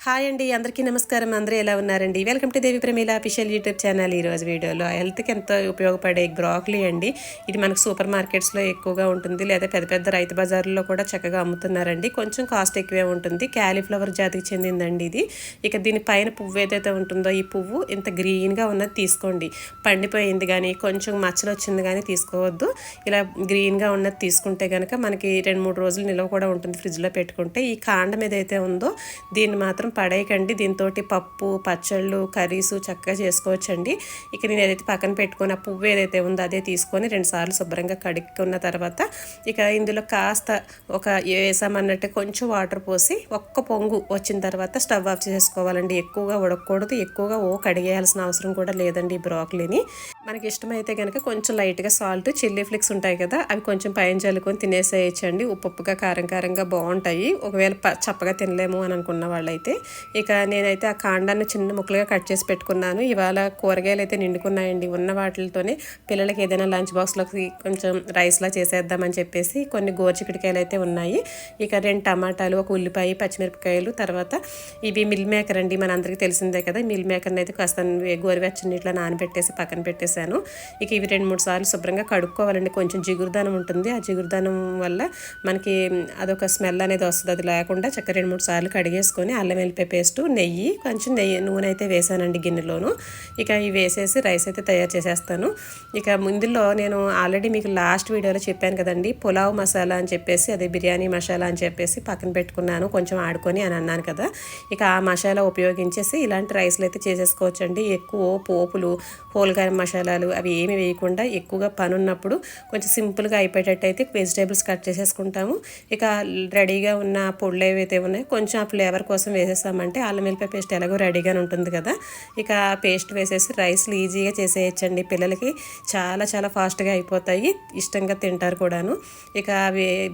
Hi అండి, అందరికీ నమస్కారం. అందరూ ఎలా ఉన్నారండి? Welcome to Devi Pramila official YouTube channel. ఈరోజు వీడియోలో హెల్త్కి ఎంతో ఉపయోగపడే బ్రాకలీ అండి. ఇది మనకు సూపర్ మార్కెట్స్లో ఎక్కువగా ఉంటుంది, లేదా పెద్ద పెద్ద రైతు బజార్లో కూడా చక్కగా అమ్ముతున్నారండి. కొంచెం కాస్ట్ ఎక్కువే ఉంటుంది. క్యాలీఫ్లవర్ జాతికి చెందిందండి ఇది. ఇక దీని పైన పువ్వు ఏదైతే ఉంటుందో, ఈ పువ్వు ఇంత గ్రీన్గా ఉన్నది తీసుకోండి. పండిపోయింది కానీ కొంచెం మచ్చలు వచ్చింది కానీ తీసుకోవద్దు. ఇలా గ్రీన్గా ఉన్నది తీసుకుంటే కనుక మనకి 2-3 రోజులు నిల్వ కూడా ఉంటుంది ఫ్రిడ్జ్లో పెట్టుకుంటే. ఈ కాండం ఏదైతే ఉందో దీన్ని మాత్రం పడేయకండి. దీంతో పప్పు, పచ్చళ్ళు, కర్రీసు చక్కగా చేసుకోవచ్చండి. ఇక నేను ఏదైతే పక్కన పెట్టుకుని ఆ పువ్వు ఏదైతే ఉందో అదే తీసుకొని 2 సార్లు శుభ్రంగా కడుక్కున్న తర్వాత ఇక ఇందులో కాస్త వేసామన్నట్టు కొంచెం వాటర్ పోసి ఒక్క పొంగు వచ్చిన తర్వాత స్టవ్ ఆఫ్ చేసుకోవాలండి. ఎక్కువగా ఉడకకూడదు, ఎక్కువగా కడిగేయాల్సిన అవసరం కూడా లేదండి ఈ బ్రాకలీని. మనకి ఇష్టమైతే కనుక కొంచెం లైట్గా సాల్ట్, చిల్లీ ఫ్లేక్స్ ఉంటాయి కదా, అవి కొంచెం పైన చల్లుకొని తినేసేయచ్చండి. ఉప్పుగా కారంగా బాగుంటాయి. ఒకవేళ చప్పగా తినలేము అని అనుకున్న వాళ్ళైతే. ఇక నేనైతే ఆ కాండాన్ని చిన్న ముక్కలుగా కట్ చేసి పెట్టుకున్నాను. ఇవాళ కూరగాయలు అయితే నిండుకున్నాయండి. ఉన్న వాటితోనే పిల్లలకి ఏదైనా లంచ్ బాక్స్లోకి కొంచెం రైస్లా చేసేద్దామని చెప్పేసి కొన్ని గోరుచిక్కుడుకాయలు అయితే ఉన్నాయి. ఇక 2 టమాటాలు, ఒక ఉల్లిపాయ, పచ్చిమిరపకాయలు, తర్వాత ఇవి మిల్ మేకర్ అండి. మన అందరికీ తెలిసిందే కదా. మిల్ మేకర్ని అయితే కాస్త గోరువెచ్చని నీటిలో నానబెట్టేసి పక్కన పెట్టేశాను. ఇక ఇవి 2-3 సార్లు శుభ్రంగా కడుక్కోవాలండి. కొంచెం జిగురుదనం ఉంటుంది. ఆ జిగురుదనం వల్ల మనకి అదొక స్మెల్ అనేది వస్తుంది. అది లేకుండా చక్కగా 2-3 సార్లు కడిగేసుకొని అల్లం వెల్లిపాయ పేస్టు, నెయ్యి, కొంచెం నూనె అయితే వేసానండి గిన్నెలోను. ఇక ఇవి వేసేసి రైస్ అయితే తయారు చేసేస్తాను. ఇక ముందులో నేను ఆల్రెడీ మీకు లాస్ట్ వీడియోలో చెప్పాను కదండి, పులావ్ మసాలా అని చెప్పేసి, అదే బిర్యానీ మసాలా అని చెప్పేసి పక్కన పెట్టుకున్నాను కొంచెం ఆడుకొని అని అన్నాను కదా. ఇక ఆ మసాలా ఉపయోగించేసి ఇలాంటి రైస్లు అయితే చేసేసుకోవచ్చండి. ఎక్కువ పోపులు, హోల్ గరం మసాలాలు అవి ఏమి వేయకుండా ఎక్కువగా పని ఉన్నప్పుడు కొంచెం సింపుల్గా అయిపోయేటట్టు అయితే వెజిటేబుల్స్ కట్ చేసేసుకుంటాము. ఇక రెడీగా ఉన్న పొడులు ఏవైతే ఉన్నాయో కొంచెం ఆ ఫ్లేవర్ కోసం వేసేస్తామంటే అల్లం వెల్లిపాయ పేస్ట్ ఎలాగో రెడీగానే ఉంటుంది కదా. ఇక ఆ పేస్ట్ వేసేసి రైస్లు ఈజీగా చేసేయచ్చండి. పిల్లలకి చాలా చాలా ఫాస్ట్గా అయిపోతాయి, ఇష్టంగా తింటారు కూడాను. ఇక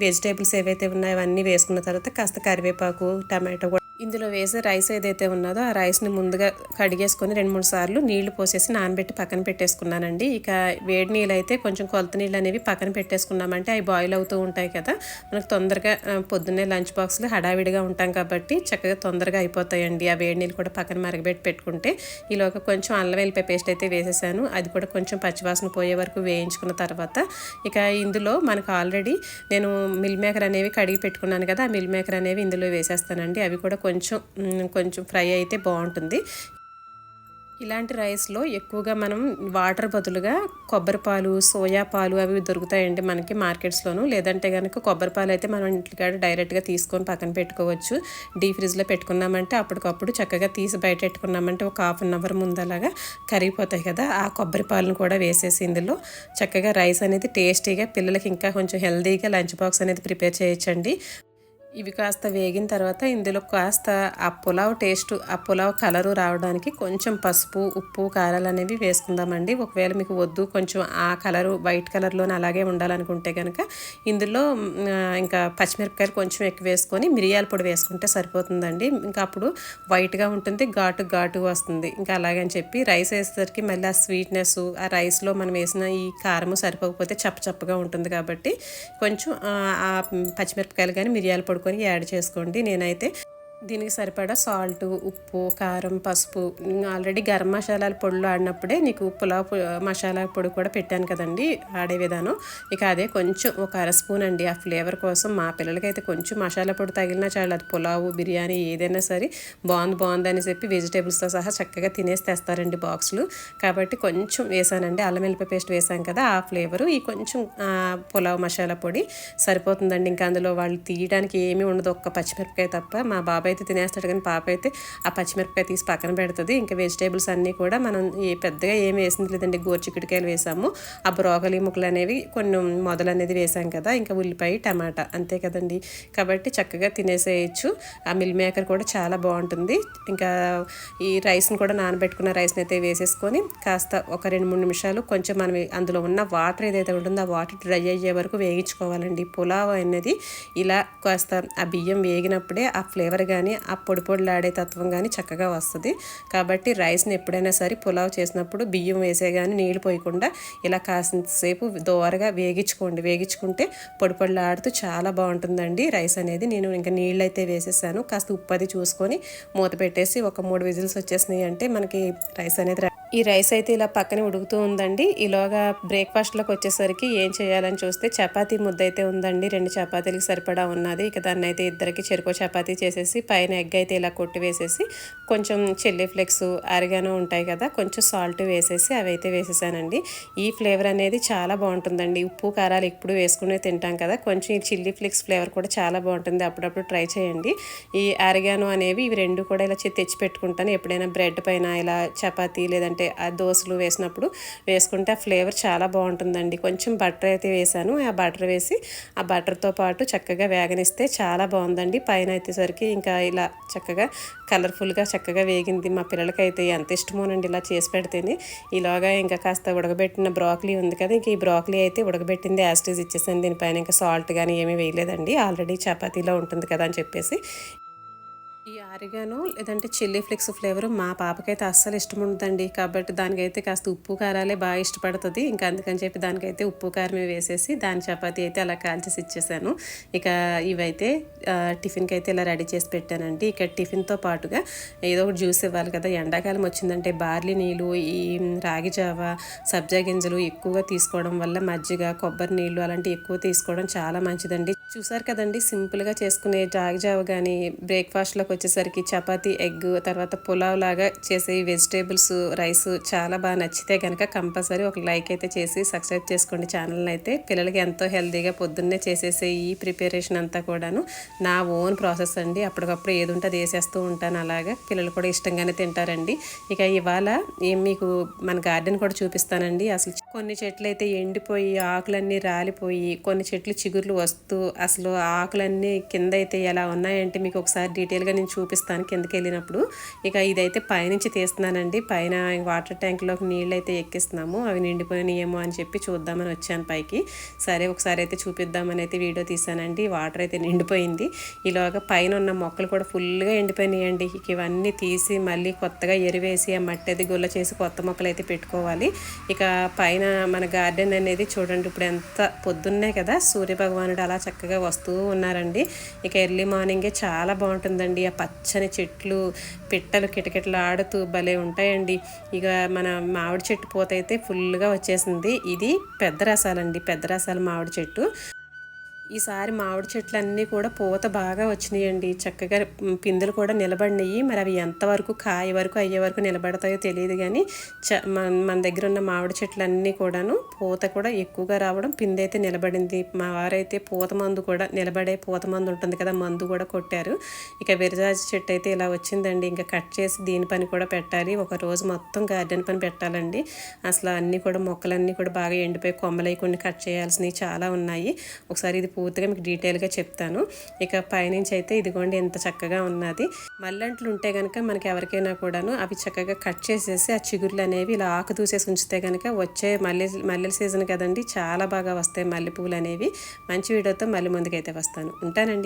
వెజిటేబుల్స్ ఏవైతే ఉన్నాయో అవన్నీ వేసుకున్న తర్వాత కాస్త కరివేపాకు, టమాటో కూడా ఇందులో వేసే రైస్ ఏదైతే ఉన్నదో ఆ రైస్ని ముందుగా కడిగేసుకొని 2-3 సార్లు నీళ్లు పోసేసి నానబెట్టి పక్కన పెట్టేసుకున్నానండి. ఇక వేడి నీళ్ళు అయితే కొంచెం కొలత నీళ్ళు అనేవి పక్కన పెట్టేసుకున్నామంటే అవి బాయిల్ అవుతూ ఉంటాయి కదా. మనకు తొందరగా పొద్దున్నే లంచ్ బాక్స్లో హడావిడిగా ఉంటాం కాబట్టి చక్కగా తొందరగా అయిపోతాయండి. ఆ వేడి నీళ్ళు కూడా పక్కన మరగబెట్టి పెట్టుకుంటే ఈలోగా కొంచెం అల్లం వెల్లిపాయ పేస్ట్ అయితే వేసేసాను. అది కూడా కొంచెం పచ్చివాసన పోయే వరకు వేయించుకున్న తర్వాత ఇక ఇందులో మనకు ఆల్రెడీ నేను మిల్ మేకర్ అనేవి కడిగి పెట్టుకున్నాను కదా, ఆ మిల్ మేకర్ అనేవి ఇందులో వేసేస్తానండి. అవి కూడా కొంచెం ఫ్రై అయితే బాగుంటుంది. ఇలాంటి రైస్లో ఎక్కువగా మనం వాటర్ బదులుగా కొబ్బరి పాలు, సోయా పాలు అవి దొరుకుతాయండి మనకి మార్కెట్స్లోను. లేదంటే కనుక కొబ్బరి పాలు అయితే మనం ఇంటికాడ డైరెక్ట్గా తీసుకొని పక్కన పెట్టుకోవచ్చు. డీప్ ఫ్రిడ్జ్లో పెట్టుకున్నామంటే అప్పటికప్పుడు చక్కగా తీసి బయట పెట్టుకున్నామంటే ఒక 1/2 అవర్ ముందలాగా కరిగిపోతాయి కదా. ఆ కొబ్బరి పాలను కూడా వేసేసి ఇందులో చక్కగా రైస్ అనేది టేస్టీగా పిల్లలకి ఇంకా కొంచెం హెల్తీగా లంచ్ బాక్స్ అనేది ప్రిపేర్ చేయొచ్చండి. ఇవి కాస్త వేగిన తర్వాత ఇందులో కాస్త ఆ పులావ్ టేస్ట్, ఆ పులావ్ కలరు రావడానికి కొంచెం పసుపు, ఉప్పు, కారాలు అనేవి వేసుకుందామండి. ఒకవేళ మీకు వద్దు, కొంచెం ఆ కలరు వైట్ కలర్లోనే అలాగే ఉండాలనుకుంటే కనుక ఇందులో ఇంకా పచ్చిమిరపకాయలు కొంచెం ఎక్కువ వేసుకొని మిరియాల పొడి వేసుకుంటే సరిపోతుందండి. ఇంకా అప్పుడు వైట్గా ఉంటుంది, ఘాటు వస్తుంది. ఇంకా అలాగని చెప్పి రైస్ వేసేసరికి మళ్ళీ ఆ స్వీట్నెస్ ఆ రైస్లో మనం వేసిన ఈ కారము సరిపోకపోతే చప్పగా ఉంటుంది కాబట్టి కొంచెం ఆ పచ్చిమిరపకాయలు కానీ మిరియాల పొడి యాడ్ చేసుకోండి. నేనైతే దీనికి సరిపడా సాల్ట్, ఉప్పు, కారం, పసుపు, ఆల్రెడీ గరం మసాలాల పొడులు ఆడినప్పుడే నీకు పులావ్ మసాలా పొడి కూడా పెట్టాను కదండి ఆడే విధానం. ఇక అదే కొంచెం ఒక 1/2 స్పూన్ అండి. ఆ ఫ్లేవర్ కోసం మా పిల్లలకైతే కొంచెం మసాలా పొడి తగిలినా చాలు, అది పులావు, బిర్యానీ ఏదైనా సరే బాగుంది అని చెప్పి వెజిటేబుల్స్తో సహా చక్కగా తినేసి తెస్తారండి బాక్సులు. కాబట్టి కొంచెం వేసానండి, అల్లం వెల్లిపాయ పేస్ట్ వేసాం కదా, ఆ ఫ్లేవరు ఈ కొంచెం పులావ్ మసాలా పొడి సరిపోతుందండి. ఇంకా అందులో వాళ్ళు తీయడానికి ఏమీ ఉండదు, ఒక్క పచ్చిమిరపకాయ తప్ప. మా బాబాయ్ అయితే తినేస్తాడు కానీ పాప అయితే ఆ పచ్చిమిరపకాయ తీసి పక్కన పెడుతుంది. ఇంకా వెజిటేబుల్స్ అన్నీ కూడా మనం పెద్దగా ఏమి వేసింది లేదండి. గోరుచిక్కుడుకాయలు వేసాము, ఆ బ్రోకలీ ముక్కలు అనేవి కొన్ని మొదలు అనేది వేసాం కదా, ఇంకా ఉల్లిపాయ, టమాటా అంతే కదండి. కాబట్టి చక్కగా తినేసేయచ్చు. ఆ మిల్ మేకర్ కూడా చాలా బాగుంటుంది. ఇంకా ఈ రైస్ని కూడా నానబెట్టుకున్న రైస్ని అయితే వేసేసుకొని కాస్త ఒక 2-3 నిమిషాలు కొంచెం మనం అందులో ఉన్న వాటర్ ఏదైతే ఉంటుందో ఆ వాటర్ డ్రై అయ్యే వరకు వేయించుకోవాలండి. పులావ్ అనేది ఇలా కాస్త ఆ బియ్యం వేగినప్పుడే ఆ ఫ్లేవర్ కానీ ఆ పొడి పొడిలాడే తత్వం కానీ చక్కగా వస్తుంది. కాబట్టి రైస్ని ఎప్పుడైనా సరే పులావ్ చేసినప్పుడు బియ్యం వేసే కానీ నీళ్ళు పోయకుండా ఇలా కాసింతసేపు దోరగా వేగించుకుంటే పొడి పొడిలాడుతూ చాలా బాగుంటుందండి రైస్ అనేది. నేను ఇంకా నీళ్ళు అయితే వేసేసాను. కాస్త ఉప్పు అది చూసుకొని మూత పెట్టేసి ఒక 3 విజిల్స్ వచ్చేసినాయి అంటే మనకి రైస్ అనేది ఈ రైస్ అయితే ఇలా పక్కన ఉడుకుతూ ఉందండి. ఈలోగా బ్రేక్ఫాస్ట్లోకి వచ్చేసరికి ఏం చేయాలని చూస్తే చపాతీ ముద్ద అయితే ఉందండి. 2 చపాతీలకు సరిపడా ఉన్నది. ఇక దాన్ని అయితే ఇద్దరికి చెరుకో చపాతీ చేసేసి పైన ఎగ్ అయితే ఇలా కొట్టి వేసేసి కొంచెం చిల్లీ ఫ్లేక్స్ అరిగానో ఉంటాయి కదా, కొంచెం సాల్ట్ వేసేసి అవి అయితే వేసేసానండి. ఈ ఫ్లేవర్ అనేది చాలా బాగుంటుందండి. ఉప్పు కారాలు ఎప్పుడు వేసుకునే తింటాం కదా, కొంచెం ఈ చిల్లీ ఫ్లేక్స్ ఫ్లేవర్ కూడా చాలా బాగుంటుంది. అప్పుడప్పుడు ట్రై చేయండి. ఈ అరిగానో అనేవి ఇవి 2 కూడా ఇలా తెచ్చి పెట్టుకుంటాను. ఎప్పుడైనా బ్రెడ్ పైన ఇలా చపాతీ లేదంటే ఆ దోశలు వేసినప్పుడు వేసుకుంటే ఆ ఫ్లేవర్ చాలా బాగుంటుందండి. కొంచెం బటర్ అయితే వేసాను. ఆ బటర్ వేసి ఆ బటర్తో పాటు చక్కగా వేగనిస్తే చాలా బాగుందండి. పైన అయితేసరికి ఇంకా ఇలా చక్కగా కలర్ఫుల్గా చక్కగా వేగింది. మా పిల్లలకైతే ఎంత ఇష్టమోనండి ఇలా చేసి పెడితేనే. ఈలోగా ఇంకా కాస్త ఉడకబెట్టిన బ్రాక్లీ ఉంది కదా, ఇంక ఈ బ్రాక్లీ అయితే ఉడకబెట్టింది యాస్టీజ్ ఇచ్చేసాను. దీనిపైన ఇంకా సాల్ట్ కానీ ఏమీ వేయలేదండి, ఆల్రెడీ చపాతీలో ఉంటుంది కదా అని చెప్పేసి. ఈ ఆరిగానో లేదంటే చిల్లీ ఫ్లేక్స్ ఫ్లేవర్ మా పాపకైతే అస్సలు ఇష్టం ఉండదండి. కాబట్టి దానికైతే కాస్త ఉప్పు కారాలే బాగా ఇష్టపడుతుంది. ఇంకా అందుకని చెప్పి దానికైతే ఉప్పు కారమే వేసేసి దాని చపాతీ అయితే అలా కాల్చేసి ఇచ్చేసాను. ఇక ఇవైతే టిఫిన్కి అయితే ఇలా రెడీ చేసి పెట్టానండి. ఇక టిఫిన్తో పాటుగా ఏదో ఒకటి జ్యూస్ ఇవ్వాలి కదా, ఎండాకాలం వచ్చిందంటే బార్లీ నీళ్ళు, ఈ రాగి జావ, సబ్జా గింజలు ఎక్కువగా తీసుకోవడం వల్ల మజ్జిగ, కొబ్బరి నీళ్ళు అలాంటివి ఎక్కువ తీసుకోవడం చాలా మంచిదండి. చూసారు కదండి, సింపుల్గా చేసుకునే రాగి జావ కానీ బ్రేక్ఫాస్ట్లోకి వచ్చేసరికి చపాతీ, ఎగ్, తర్వాత పులావ్ లాగా చేసే వెజిటేబుల్స్ రైస్ చాలా బాగా నచ్చితే కనుక కంపల్సరీ ఒక లైక్ అయితే చేసి సబ్స్క్రైబ్ చేసుకోండి ఛానల్ని అయితే. పిల్లలకి ఎంతో హెల్తీగా పొద్దున్నే చేసేసే ఈ ప్రిపరేషన్ అంతా కూడాను నా ఓన్ ప్రాసెస్ అండి. అప్పటికప్పుడు ఏది ఉంటే అది వేసేస్తూ ఉంటాను. అలాగా పిల్లలు కూడా ఇష్టంగానే తింటారండి. ఇక ఇవాళ మీకు మన గార్డెన్ కూడా చూపిస్తానండి. అసలు కొన్ని చెట్లు అయితే ఎండిపోయి ఆకులన్నీ రాలిపోయి, కొన్ని చెట్లు చిగుర్లు వస్తూ అసలు ఆకులన్నీ కింద అయితే ఎలా ఉన్నాయంటే మీకు ఒకసారి డీటెయిల్గా నేను చూపిస్తాను కిందకి వెళ్ళినప్పుడు. ఇక ఇదైతే పైనుంచి తీస్తున్నానండి. పైన వాటర్ ట్యాంక్లోకి నీళ్ళు అయితే ఎక్కిస్తున్నాము. అవి నిండిపోయినాయేమో అని చెప్పి చూద్దామని వచ్చాను పైకి. సరే ఒకసారి అయితే చూపిద్దామని అయితే వీడియో తీసానండి. వాటర్ అయితే నిండిపోయింది. ఈలోగా పైన ఉన్న మొక్కలు కూడా ఫుల్గా ఎండిపోయినాయండి. ఇక ఇవన్నీ తీసి మళ్ళీ కొత్తగా ఎరువేసి ఆ మట్టి అది గుల్ల చేసి కొత్త మొక్కలు అయితే పెట్టుకోవాలి. ఇక పైన మన గార్డెన్ అనేది చూడండి, ఇప్పుడు ఎంత పొద్దున్నే కదా సూర్యభగవానుడు అలా చక్కగా వస్తూ ఉన్నారండి. ఇక ఎర్లీ మార్నింగే చాలా బాగుంటుందండి. ఆ పచ్చని చెట్లు, పిట్టలు కిటకిటలు ఆడుతూ భలే ఉంటాయండి. ఇక మన మామిడి చెట్టు పూత అయితే ఫుల్గా వచ్చేసింది. ఇది పెద్ద రసాలండి, పెద్ద రసాల మామిడి చెట్టు. ఈసారి మామిడి చెట్లు అన్నీ కూడా పూత బాగా వచ్చినాయండి. చక్కగా పిందెలు కూడా నిలబడినాయి. మరి అవి ఎంతవరకు కాయ వరకు అయ్యే వరకు నిలబడతాయో తెలియదు కానీ మన దగ్గర ఉన్న మామిడి చెట్లన్నీ కూడాను పూత కూడా ఎక్కువగా రావడం, పిందె అయితే నిలబడింది. మా వారైతే పూత మందు కూడా నిలబడే పూత మందు ఉంటుంది కదా, మందు కూడా కొట్టారు. ఇక విరజాజి చెట్టు అయితే ఇలా వచ్చిందండి. ఇంకా కట్ చేసి దీని పని కూడా పెట్టాలి. ఒక రోజు మొత్తం గార్డెన్ పని పెట్టాలండి. అసలు అన్నీ కూడా మొక్కలన్నీ కూడా బాగా ఎండిపోయి కొమ్మలై కొన్ని కట్ చేయాల్సినవి చాలా ఉన్నాయి. ఒకసారి ఇది పూర్తిగా మీకు డీటెయిల్గా చెప్తాను. ఇక పైనుంచి అయితే ఇదిగోండి ఎంత చక్కగా ఉన్నది. మల్లెంట్లు ఉంటే కనుక మనకి ఎవరికైనా కూడాను అవి చక్కగా కట్ చేసేసి ఆ చిగుర్లు అనేవి ఇలా ఆకు దూసేసి ఉంచితే కనుక వచ్చే మల్లెల సీజన్ కదండి, చాలా బాగా వస్తాయి మల్లెపూలు అనేవి. మంచి వీడియోతో మళ్ళీ ముందుకైతే వస్తాను. ఉంటానండి.